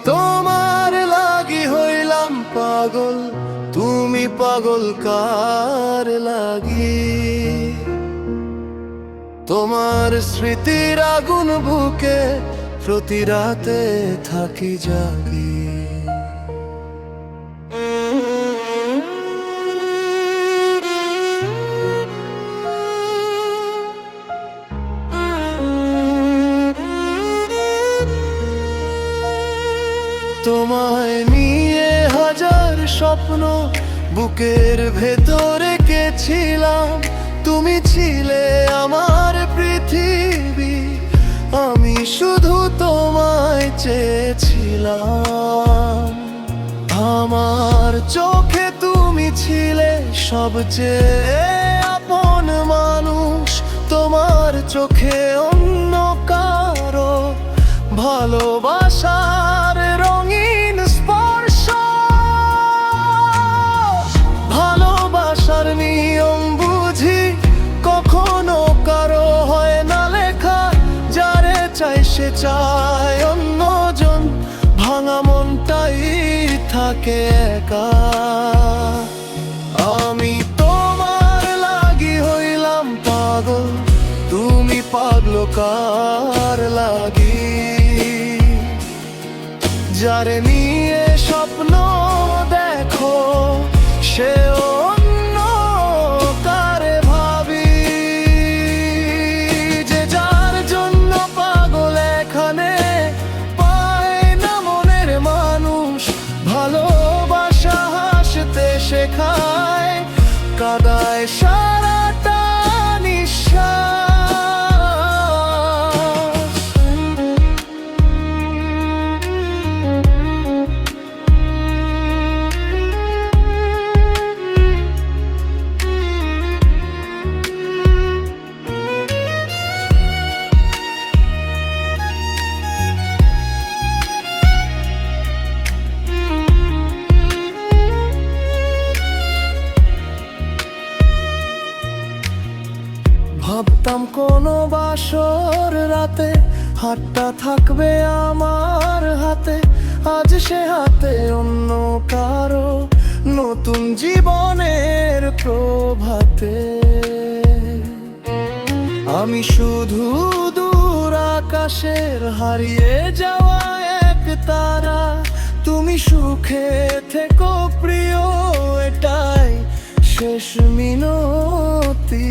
তোমার লাগি হইলাম পাগল, তুমি পাগল কার লাগি? তোমার স্মৃতির আগুন বুকে প্রতি রাতে থাকি জাগি। তোমায় নিয়ে হাজার স্বপ্ন বুকের ভেতরে রেখেছিলাম, তুমি ছিলে আমার পৃথিবী, আমি শুধু তোমায় চেয়েছিলাম। আমার চোখে তুমি ছিলে সবচেয়ে আপন মানুষ, তোমার চোখে অন্য কারো ভালোবাসার রঙিন স্পর্শ। ভালোবাসার নিয়ম বুঝি কখনো কারো হয় না লেখা, যারে চাই সে চায় অন্যজন, ভাঙা মনটাই থাকে একা। আমি তোমার লাগি হইলাম পাগল, তুমি পাগল কার লাগি? যারে নিয়ে স্বপ্ন দেখো সে অন্য কারে ভাবি, যে যার জন্য পাগল এখানে পায় না মনের মানুষ। ভালোবাসা হাসতে শেখায়, কাদায় সারাটা নিঃশ্বাস। ভাবতাম কোনো বাসর রাতে হাতটা থাকবে আমার হাতে, আজ সে হাতে অন্য কারো নতুন জীবনের প্রভাতে। আমি শুধু দূর আকাশের হারিয়ে যাওয়া এক তারা, তুমি সুখে থেকো প্রিয়, এটাই শেষ মিনতি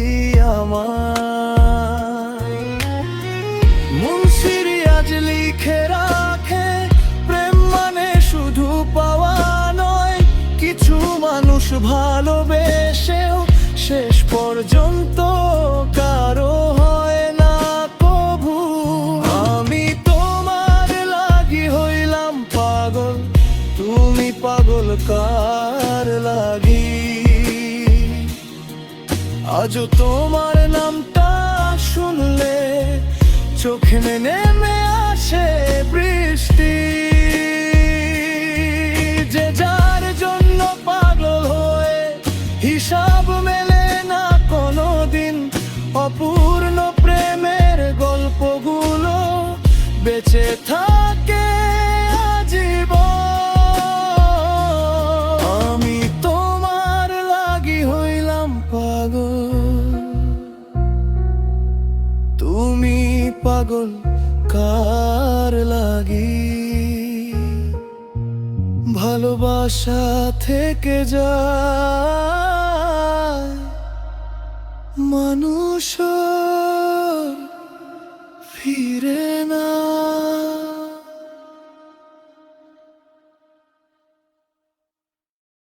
আমার। মুন্সির আজ লিখে রাখে, প্রেম মানে শুধু পাওয়া নয়, কিছু মানুষ ভালোবেসেও শেষ পর্যন্ত কারো হয় না কভু। আমি তোমার লাগি হইলাম পাগল, তুমি পাগল কার লাগি? আজও তোমার নামটা শুনলে চোখে নেমে আসে বৃষ্টি, যে যার জন্য পাগল হয়ে হিসাব মেলে না কোনোদিন। অপূর্ণ প্রেমের গল্পগুলো বেঁচে থাকে আজীবন। আমি তোমার লাগি হইলাম পাগল, তুমি পাগল কার লাগি? ভালোবাসা থেকে যায় মানুষ।